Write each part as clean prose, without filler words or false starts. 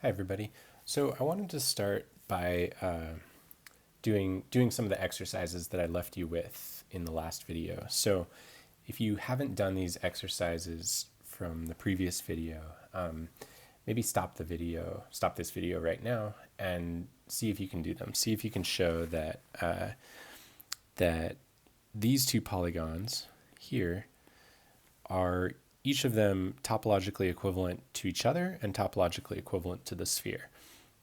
Hi everybody. So I wanted to start by doing some of the exercises that I left you with in the last video. So if you haven't done these exercises from the previous video, maybe stop this video right now, and see if you can do them. See if you can show that these two polygons here are each of them topologically equivalent to each other and topologically equivalent to the sphere.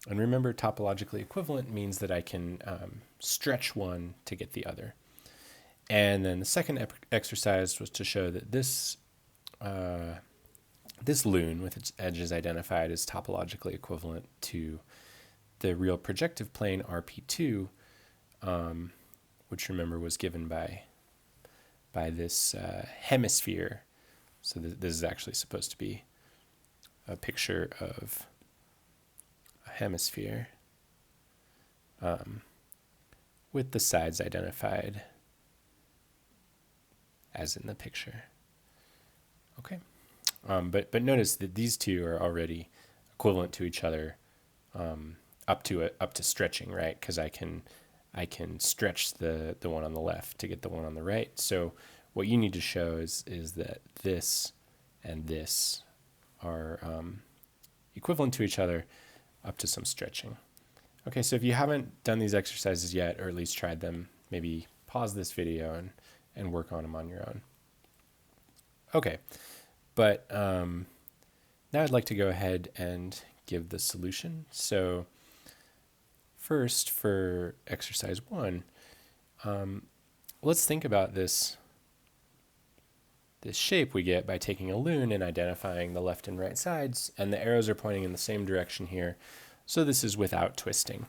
And remember, topologically equivalent means that I can stretch one to get the other. And then the second exercise was to show that this loon with its edges identified is topologically equivalent to the real projective plane RP2, which remember was given by this hemisphere. So this is actually supposed to be a picture of a hemisphere with the sides identified as in the picture. Okay, but notice that these two are already equivalent to each other up to stretching, right? Because I can stretch the one on the left to get the one on the right. So what you need to show is that this and this are equivalent to each other up to some stretching. Okay, so if you haven't done these exercises yet, or at least tried them, maybe pause this video and work on them on your own. Okay, but now I'd like to go ahead and give the solution. So first, for exercise 1, let's think about this shape we get by taking a loon and identifying the left and right sides, and the arrows are pointing in the same direction here. So this is without twisting.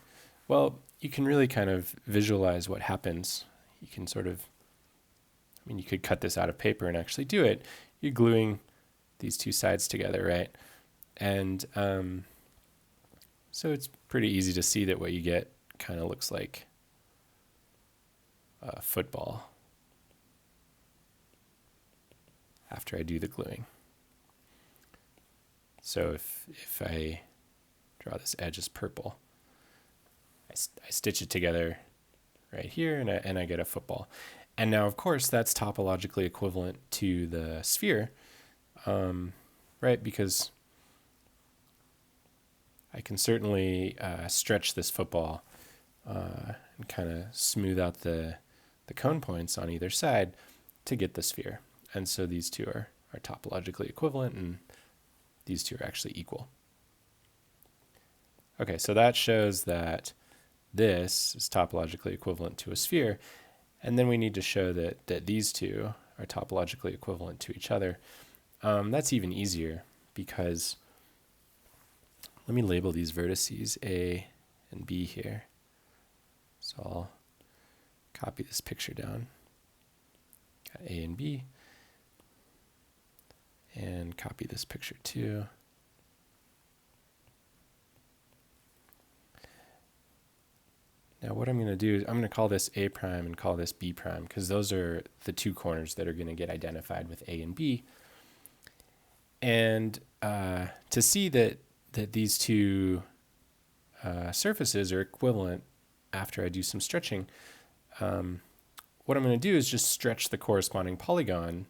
Well, you can really kind of visualize what happens. You can you could cut this out of paper and actually do it. You're gluing these two sides together, right? And so it's pretty easy to see that what you get kind of looks like a football after I do the gluing. So if I draw this edge as purple, I stitch it together right here, and I get a football. And now, of course, that's topologically equivalent to the sphere, right? Because I can certainly stretch this football and kind of smooth out the cone points on either side to get the sphere. And so these two are topologically equivalent, and these two are actually equal. Okay, so that shows that this is topologically equivalent to a sphere, and then we need to show that these two are topologically equivalent to each other. That's even easier, because let me label these vertices A and B here. So I'll copy this picture down. Got A and B. And copy this picture too. Now what I'm going to do is I'm going to call this A prime and call this B prime, because those are the two corners that are going to get identified with A and B. And to see that these two surfaces are equivalent after I do some stretching, what I'm going to do is just stretch the corresponding polygon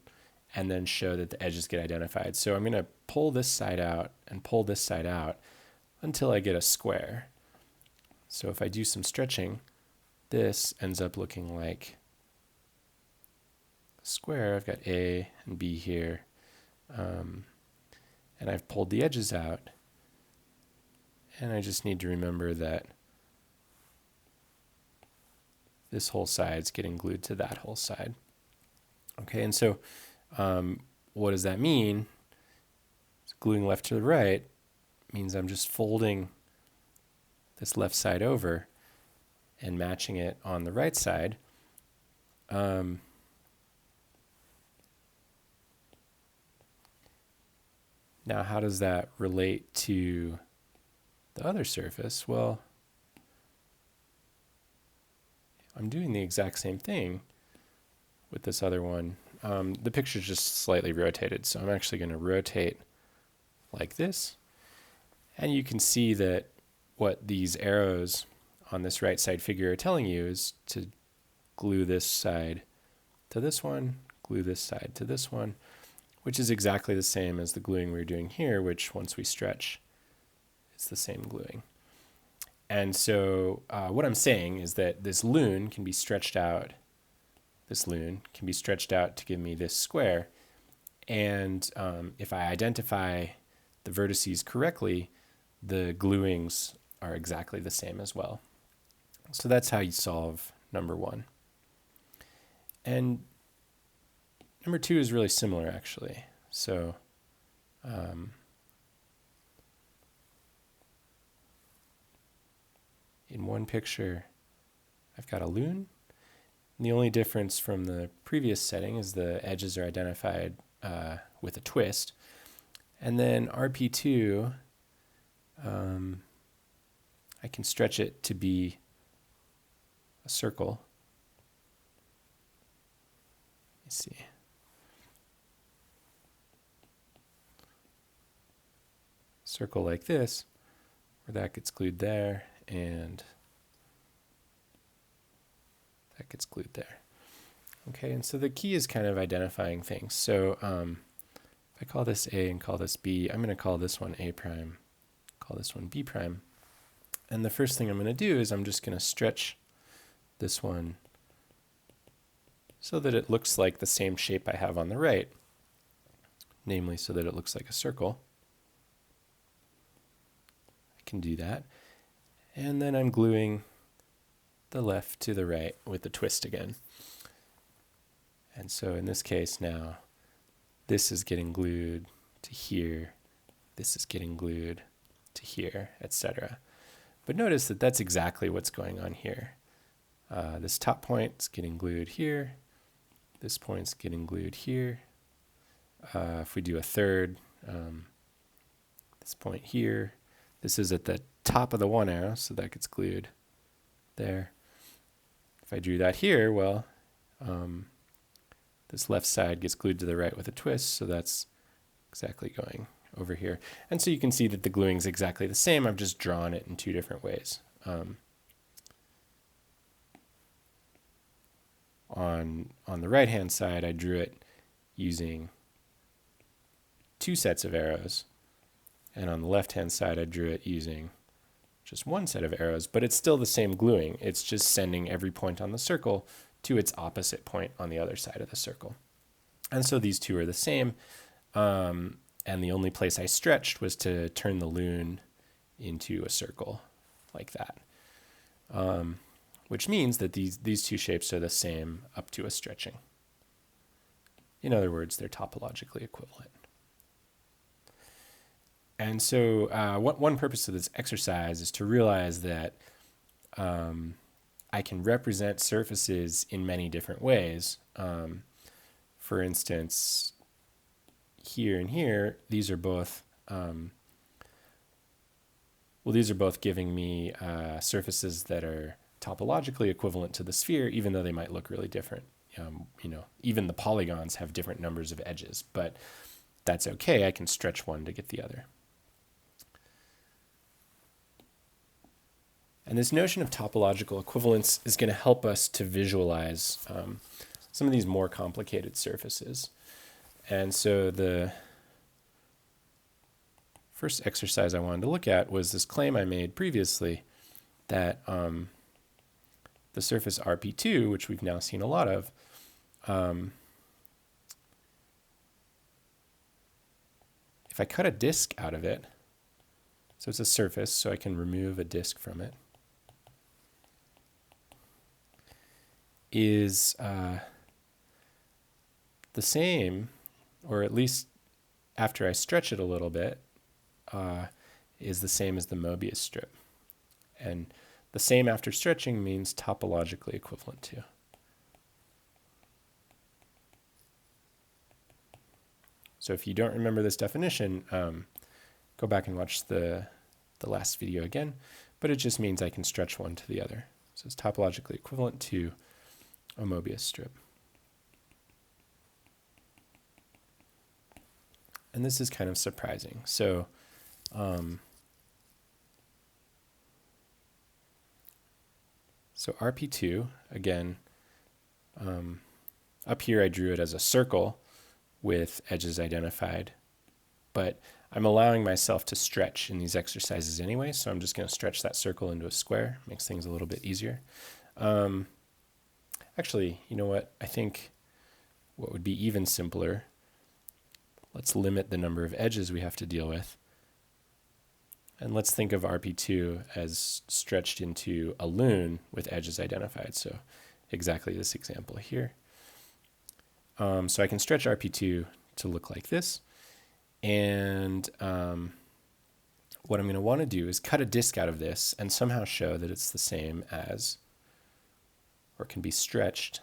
and then show that the edges get identified. So I'm going to pull this side out and pull this side out until I get a square. So if I do some stretching, this ends up looking like a square. I've got A and B here, and I've pulled the edges out. And I just need to remember that this whole side's getting glued to that whole side. Okay, and so what does that mean? Gluing left to the right means I'm just folding this left side over and matching it on the right side. Now, how does that relate to the other surface? Well, I'm doing the exact same thing with this other one. The picture's just slightly rotated, so I'm actually going to rotate like this. And you can see that what these arrows on this right side figure are telling you is to glue this side to this one, glue this side to this one, which is exactly the same as the gluing we were doing here, which once we stretch, it's the same gluing. And so what I'm saying is that this loon can be stretched out. This loon can be stretched out to give me this square. And if I identify the vertices correctly, the gluings are exactly the same as well. So that's how you solve number 1. And number 2 is really similar, actually. So in one picture, I've got a loon. And the only difference from the previous setting is the edges are identified with a twist. And then RP2, I can stretch it to be a circle. Let me see. Circle like this, where that gets glued there, and that gets glued there. Okay, and so the key is kind of identifying things. So if I call this A and call this B, I'm going to call this one A prime, call this one B prime. And the first thing I'm going to do is I'm just going to stretch this one so that it looks like the same shape I have on the right, namely so that it looks like a circle. I can do that. And then I'm gluing the left to the right with the twist again. And so in this case now, this is getting glued to here, this is getting glued to here, etc. But notice that that's exactly what's going on here. This top point is getting glued here, this point's getting glued here. If we do a third, this point here, this is at the top of the one arrow, so that gets glued there. If I drew that here, well, this left side gets glued to the right with a twist, so that's exactly going over here. And so you can see that the gluing is exactly the same. I've just drawn it in 2 different ways. On the right-hand side, I drew it using 2 sets of arrows. And on the left-hand side, I drew it using just 1 set of arrows, but it's still the same gluing. It's just sending every point on the circle to its opposite point on the other side of the circle. And so these 2 are the same. And the only place I stretched was to turn the loon into a circle like that. Which means that these 2 shapes are the same up to a stretching. In other words, they're topologically equivalent. And so one purpose of this exercise is to realize that I can represent surfaces in many different ways. For instance, here and here, these are both these are both giving me surfaces that are topologically equivalent to the sphere, even though they might look really different. Even the polygons have different numbers of edges, but that's okay. I can stretch one to get the other. And this notion of topological equivalence is going to help us to visualize some of these more complicated surfaces. And so the first exercise I wanted to look at was this claim I made previously that the surface RP2, which we've now seen a lot of, if I cut a disk out of it, so it's a surface, so I can remove a disk from it, is the same, or at least after I stretch it a little bit, is the same as the Mobius strip. And the same after stretching means topologically equivalent to. So if you don't remember this definition, go back and watch the last video again, but it just means I can stretch one to the other. So it's topologically equivalent to a Mobius strip. And this is kind of surprising. So So RP2, again, up here I drew it as a circle with edges identified, but I'm allowing myself to stretch in these exercises anyway, so I'm just going to stretch that circle into a square. Makes things a little bit easier. Actually, you know what? I think what would be even simpler, let's limit the number of edges we have to deal with. And let's think of RP2 as stretched into a loon with edges identified. So exactly this example here. So I can stretch RP2 to look like this. And what I'm going to want to do is cut a disk out of this and somehow show that it's the same as, or can be stretched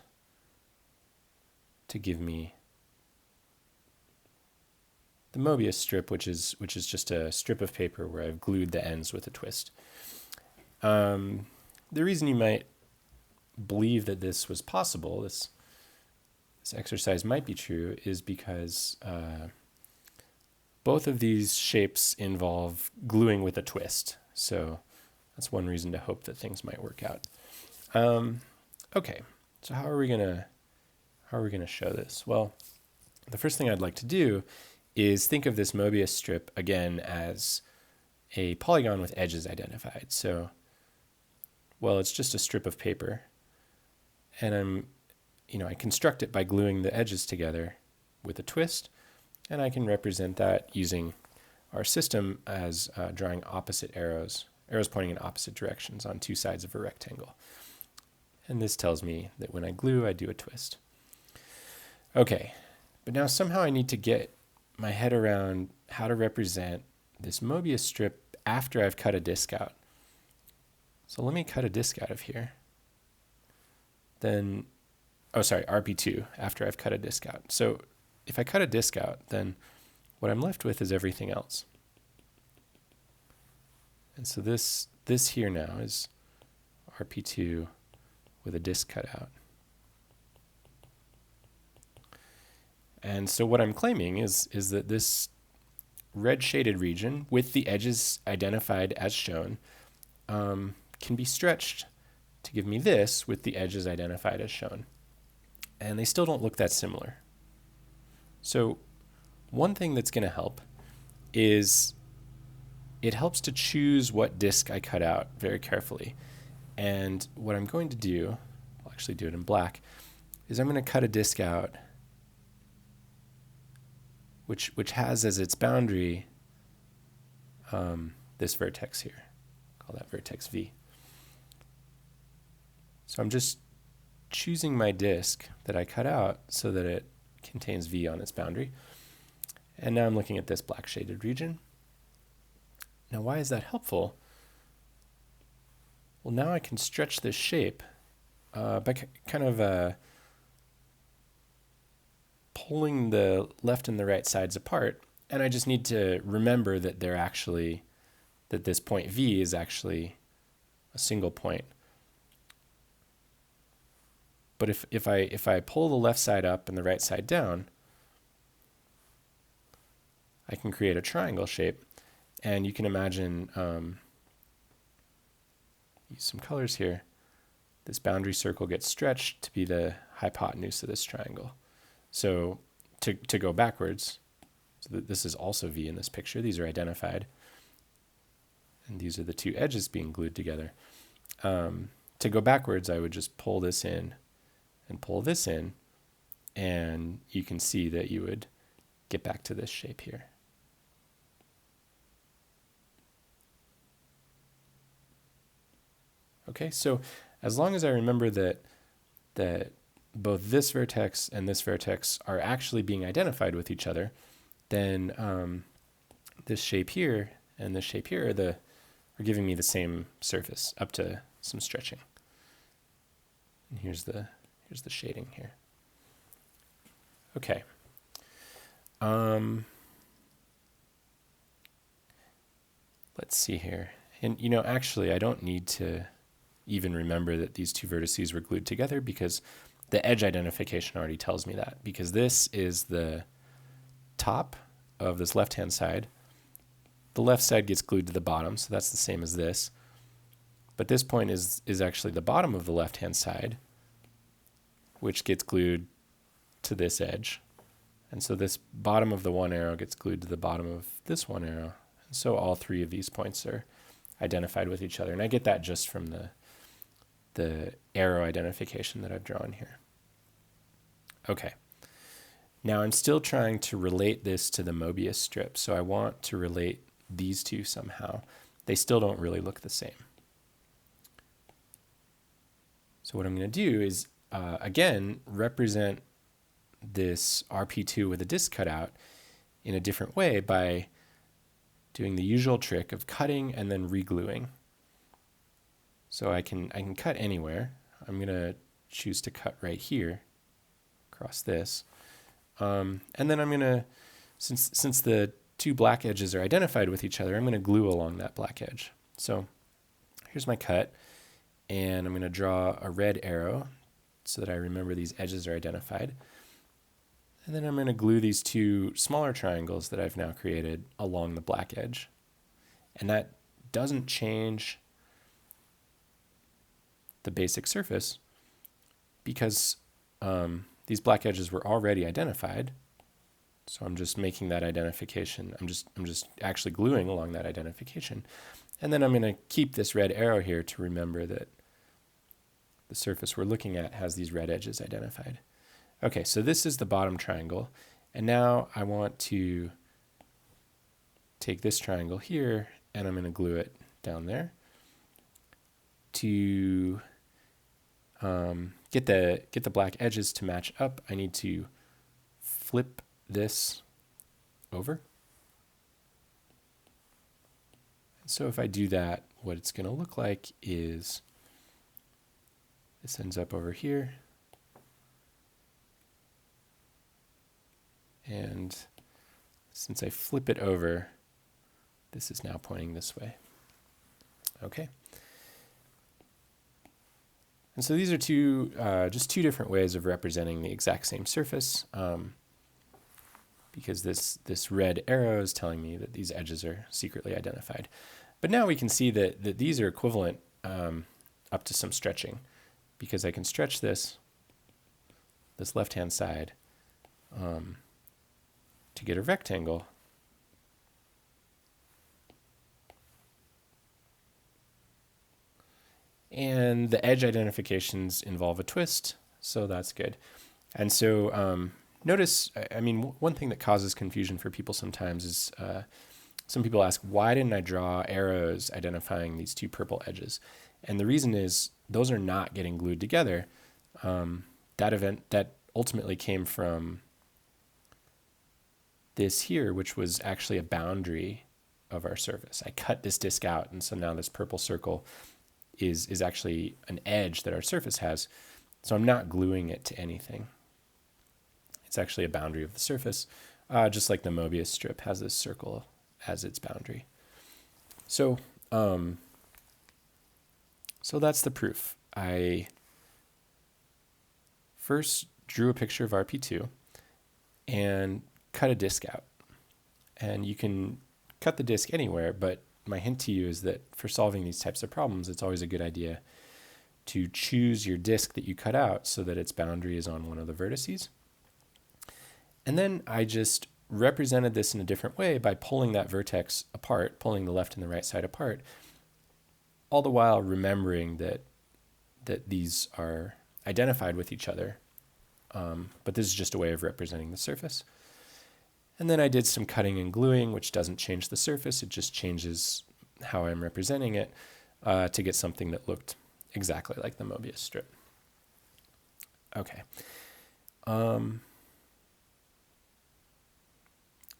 to give me the Mobius strip, which is just a strip of paper where I've glued the ends with a twist. The reason you might believe that this was possible, this exercise might be true, is because both of these shapes involve gluing with a twist. So that's one reason to hope that things might work out. Okay, so how are we gonna show this? Well, the first thing I'd like to do is think of this Mobius strip again as a polygon with edges identified. So, well, it's just a strip of paper, and I construct it by gluing the edges together with a twist, and I can represent that using our system as drawing opposite arrows pointing in opposite directions on two sides of a rectangle. And this tells me that when I glue, I do a twist. Okay, but now somehow I need to get my head around how to represent this Mobius strip after I've cut a disk out. So let me cut a disk out of here. Then, RP2, after I've cut a disk out. So if I cut a disk out, then what I'm left with is everything else. And so this here now is RP2 with a disk cut out. And so what I'm claiming is that this red shaded region with the edges identified as shown can be stretched to give me this with the edges identified as shown. And they still don't look that similar. So one thing that's going to help is it helps to choose what disk I cut out very carefully. And what I'm going to do, I'll actually do it in black, is I'm going to cut a disk out which has as its boundary this vertex here. Call that vertex V. So I'm just choosing my disk that I cut out so that it contains V on its boundary. And now I'm looking at this black shaded region. Now why is that helpful? Well, now I can stretch this shape by kind of pulling the left and the right sides apart, and I just need to remember that that this point V is actually a single point. But if I pull the left side up and the right side down, I can create a triangle shape, and you can imagine, use some colors here, this boundary circle gets stretched to be the hypotenuse of this triangle. So to go backwards, so that this is also V in this picture, these are identified, and these are the two edges being glued together. To go backwards, I would just pull this in and pull this in, and you can see that you would get back to this shape here. Okay, so as long as I remember that both this vertex and this vertex are actually being identified with each other, then this shape here and this shape here are giving me the same surface up to some stretching. And here's the shading here. Okay. Let's see here. And actually I don't need to even remember that these two vertices were glued together, because the edge identification already tells me that, because this is the top of this left-hand side. The left side gets glued to the bottom, so that's the same as this. but this point is actually the bottom of the left-hand side, which gets glued to this edge. And so this bottom of the one arrow gets glued to the bottom of this one arrow. And so all three of these points are identified with each other. And I get that just from the arrow identification that I've drawn here. Okay. Now I'm still trying to relate this to the Mobius strip. So I want to relate these two somehow. They still don't really look the same. So what I'm going to do is, again, represent this RP2 with a disc cutout in a different way by doing the usual trick of cutting and then regluing. So I can cut anywhere. I'm going to choose to cut right here across this. And then I'm going to, since the two black edges are identified with each other, I'm going to glue along that black edge. So here's my cut, and I'm going to draw a red arrow so that I remember these edges are identified. And then I'm going to glue these two smaller triangles that I've now created along the black edge. And that doesn't change the basic surface because these black edges were already identified. So I'm just making that identification. I'm just actually gluing along that identification. And then I'm going to keep this red arrow here to remember that the surface we're looking at has these red edges identified. Okay, so this is the bottom triangle. And now I want to take this triangle here and I'm going to glue it down there. To get the black edges to match up, I need to flip this over. So if I do that, what it's going to look like is this ends up over here. And since I flip it over, this is now pointing this way. Okay. And so these are just two different ways of representing the exact same surface, because this red arrow is telling me that these edges are secretly identified. But now we can see that these are equivalent up to some stretching, because I can stretch this left-hand side to get a rectangle. And the edge identifications involve a twist, so that's good. And so notice, I mean, one thing that causes confusion for people sometimes is some people ask, why didn't I draw arrows identifying these two purple edges? And the reason is those are not getting glued together. That ultimately came from this here, which was actually a boundary of our surface. I cut this disk out, and so now this purple circle is actually an edge that our surface has. So I'm not gluing it to anything. It's actually a boundary of the surface, just like the Mobius strip has this circle as its boundary. So, so that's the proof. I first drew a picture of RP2 and cut a disk out. And you can cut the disk anywhere, but my hint to you is that for solving these types of problems, it's always a good idea to choose your disk that you cut out so that its boundary is on one of the vertices. And then I just represented this in a different way by pulling that vertex apart, pulling the left and the right side apart, all the while remembering that these are identified with each other. But this is just a way of representing the surface. And then I did some cutting and gluing, which doesn't change the surface. It just changes how I'm representing it to get something that looked exactly like the Mobius strip. Okay.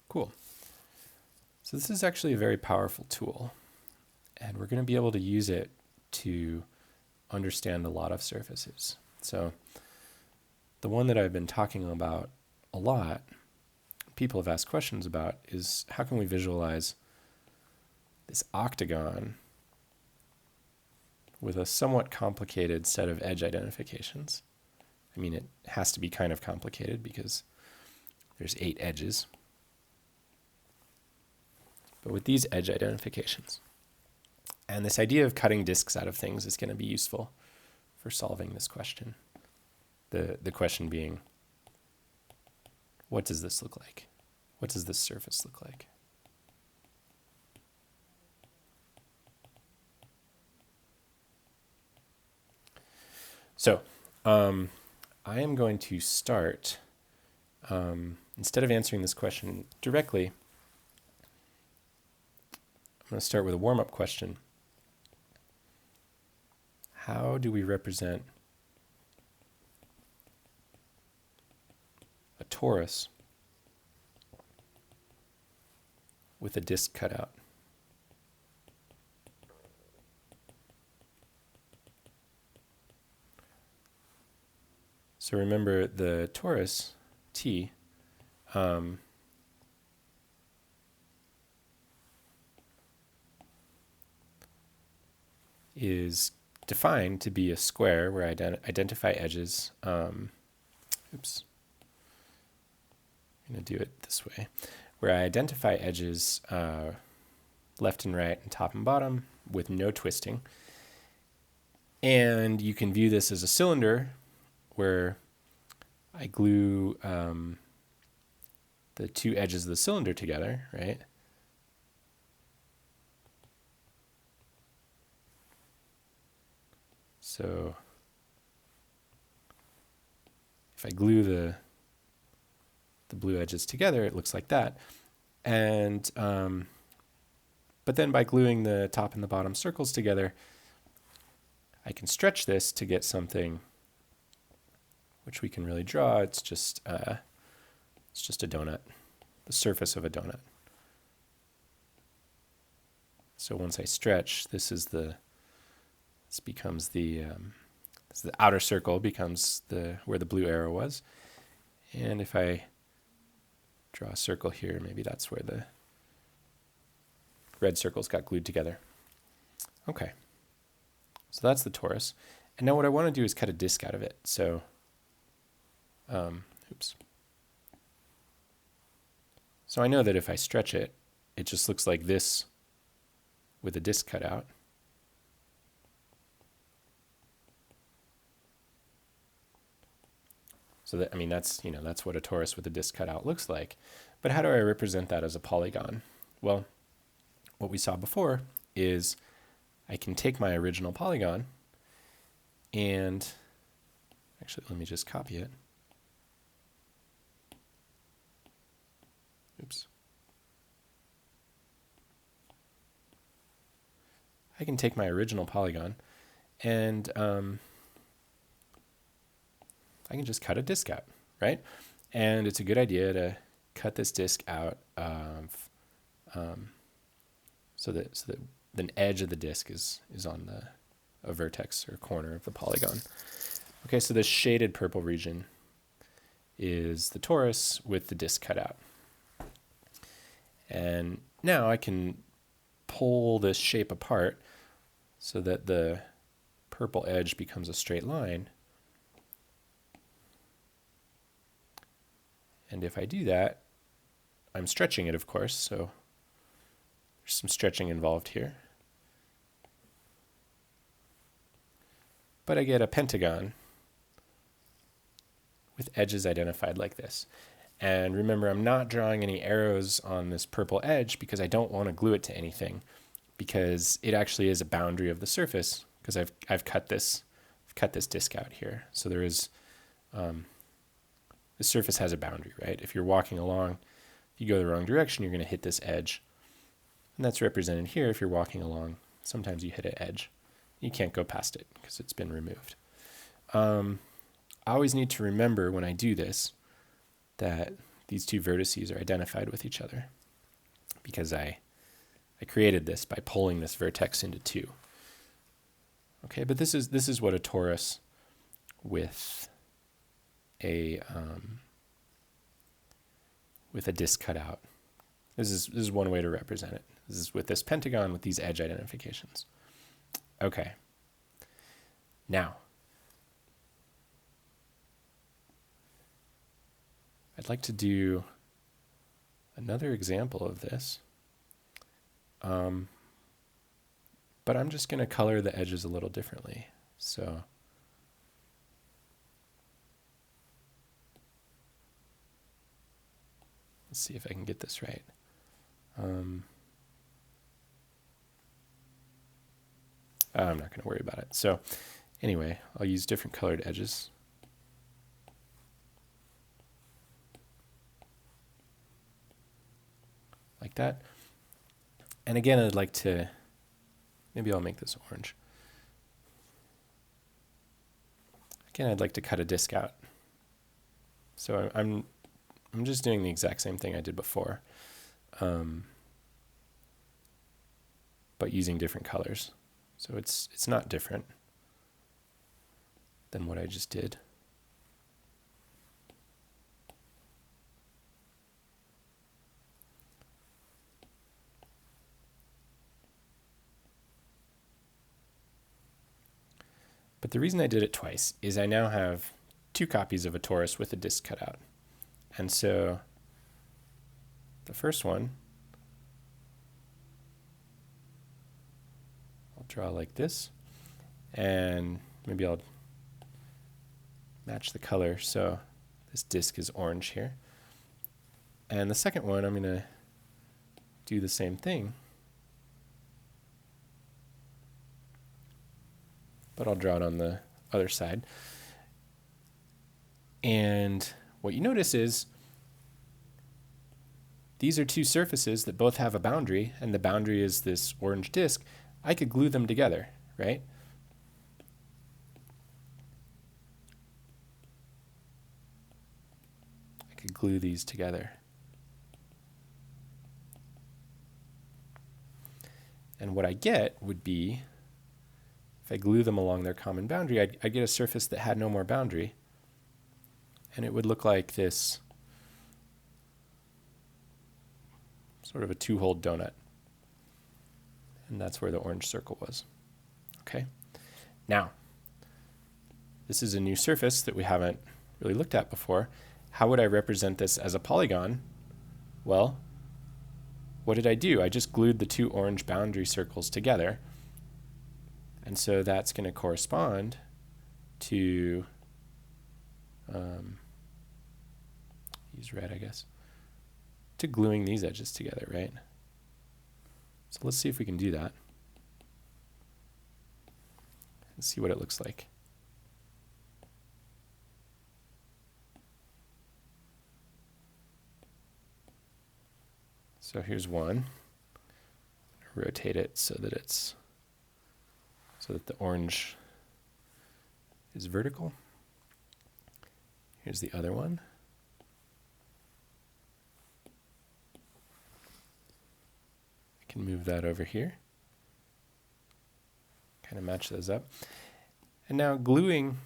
Cool. So this is actually a very powerful tool, and we're going to be able to use it to understand a lot of surfaces. So the one that I've been talking about a lot, people have asked questions about, is how can we visualize this octagon with a somewhat complicated set of edge identifications. I mean, it has to be kind of complicated because there's 8 edges. But with these edge identifications, And this idea of cutting disks out of things is going to be useful for solving this question. The question being, what does this look like? What does this surface look like? So I am going to start, instead of answering this question directly, I'm going to start with a warm-up question. How do we represent a torus with a disk cut out? So remember the torus, T, is defined to be a square where I identify edges. Oops. I'm going to do it this way. Where I identify edges left and right and top and bottom with no twisting. And you can view this as a cylinder where I glue the two edges of the cylinder together, right? So if I glue the blue edges together, it looks like that. And but then by gluing the top and the bottom circles together, I can stretch this to get something which we can really draw. It's just a donut, the surface of a donut. So once I stretch, this becomes the outer circle becomes where the blue arrow was. And if I draw a circle here, maybe that's where the red circles got glued together. Okay, so that's the torus. And now what I want to do is cut a disk out of it. So, oops. So I know that if I stretch it, it just looks like this with a disk cut out. So that, I mean, that's what a torus with a disk cut out looks like. But how do I represent that as a polygon? Well, what we saw before is I can take my original polygon and actually, let me just copy it. Oops. I can take my original polygon and I can just cut a disk out, right? And it's a good idea to cut this disk out of, so that the edge of the disk is on a vertex or corner of the polygon. Okay, so this shaded purple region is the torus with the disk cut out. And now I can pull this shape apart so that the purple edge becomes a straight line. And if I do that, I'm stretching it, of course, so there's some stretching involved here. But I get a pentagon with edges identified like this. And remember, I'm not drawing any arrows on this purple edge because I don't want to glue it to anything, because it actually is a boundary of the surface, because I've cut this disk out here. So there is the surface has a boundary, right? If you're walking along, if you go the wrong direction, you're going to hit this edge. And that's represented here. If you're walking along, sometimes you hit an edge. You can't go past it because it's been removed. I always need to remember when I do this that these two vertices are identified with each other, because I created this by pulling this vertex into two. Okay, but this is what a torus with a disk cut out. This is one way to represent it. This is with this pentagon with these edge identifications. Okay. Now, I'd like to do another example of this. but I'm just going to color the edges a little differently. So let's see if I can get this right. I'm not going to worry about it. So anyway, I'll use different colored edges. Like that. And again, I'd like to, maybe I'll make this orange. Again, I'd like to cut a disc out. So I'm just doing the exact same thing I did before, but using different colors. So it's not different than what I just did. But the reason I did it twice is I now have 2 copies of a torus with a disc cut out. And so the first one, I'll draw like this, and maybe I'll match the color so this disc is orange here. And the second one, I'm going to do the same thing, but I'll draw it on the other side. And what you notice is these are 2 surfaces that both have a boundary, and the boundary is this orange disc. I could glue them together, right? I could glue these together. And what I get would be, if I glue them along their common boundary, I'd get a surface that had no more boundary. And it would look like this sort of a 2-hole donut. And that's where the orange circle was. Okay. Now, this is a new surface that we haven't really looked at before. How would I represent this as a polygon? Well, what did I do? I just glued the 2 orange boundary circles together. And so that's going to correspond to, use red, I guess, to gluing these edges together, right? So let's see if we can do that and see what it looks like. So here's one. Rotate it so that the orange is vertical. Here's the other one. I can move that over here. Kind of match those up. And now gluing,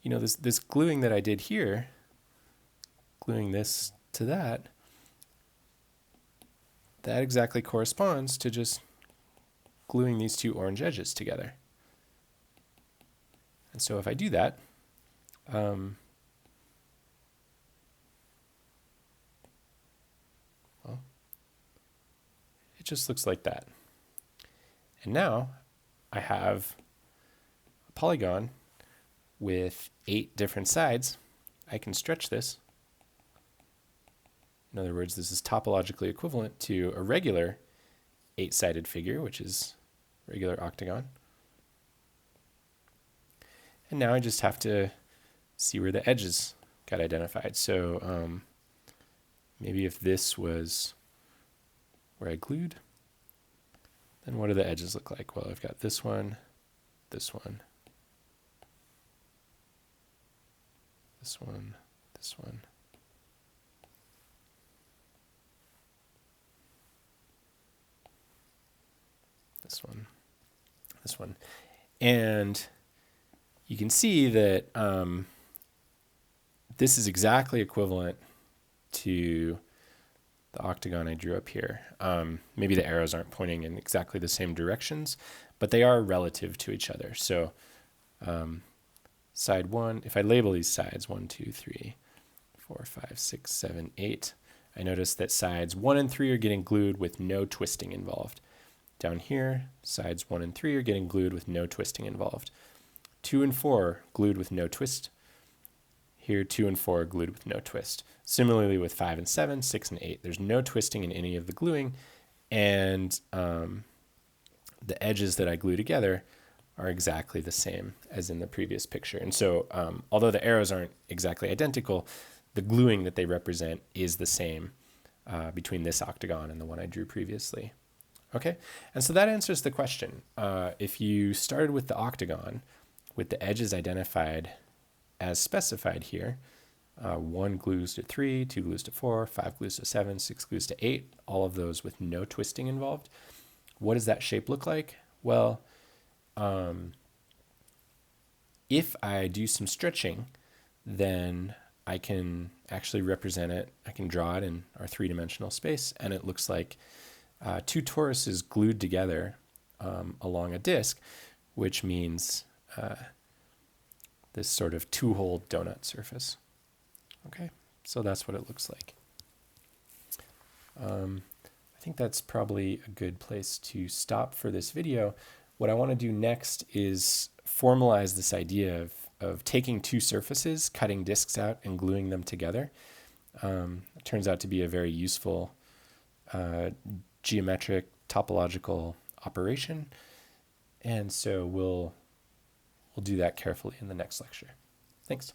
you know, this gluing that I did here, gluing this to that exactly corresponds to just gluing these 2 orange edges together. And so if I do that, well, it just looks like that. And now I have a polygon with 8 different sides. I can stretch this. In other words, this is topologically equivalent to a regular 8-sided figure, which is regular octagon. And now I just have to see where the edges got identified. So maybe if this was where I glued, then what do the edges look like? Well, I've got this one, this one, this one, this one. This one, this one. And you can see that this is exactly equivalent to the octagon I drew up here. Maybe the arrows aren't pointing in exactly the same directions, but they are relative to each other. So side 1, if I label these sides, 1, 2, 3, 4, 5, 6, 7, 8, I notice that sides 1 and 3 are getting glued with no twisting involved. Down here, sides 1 and 3 are getting glued with no twisting involved. 2 and 4 glued with no twist. Here, 2 and 4 are glued with no twist. Similarly with 5 and 7, 6 and 8, there's no twisting in any of the gluing, and the edges that I glue together are exactly the same as in the previous picture. And so although the arrows aren't exactly identical, the gluing that they represent is the same between this octagon and the one I drew previously. Okay, and so that answers the question. If you started with the octagon with the edges identified as specified here, 1 glues to 3, 2 glues to 4, 5 glues to 7, 6 glues to 8, all of those with no twisting involved. What does that shape look like? Well, if I do some stretching, then I can actually represent it. I can draw it in our three-dimensional space, and it looks like 2 toruses glued together along a disk, which means this sort of 2-hole donut surface. Okay, so that's what it looks like. I think that's probably a good place to stop for this video. What I want to do next is formalize this idea of taking 2 surfaces, cutting disks out, and gluing them together. It turns out to be a very useful geometric topological operation, and so we'll do that carefully in the next lecture. Thanks.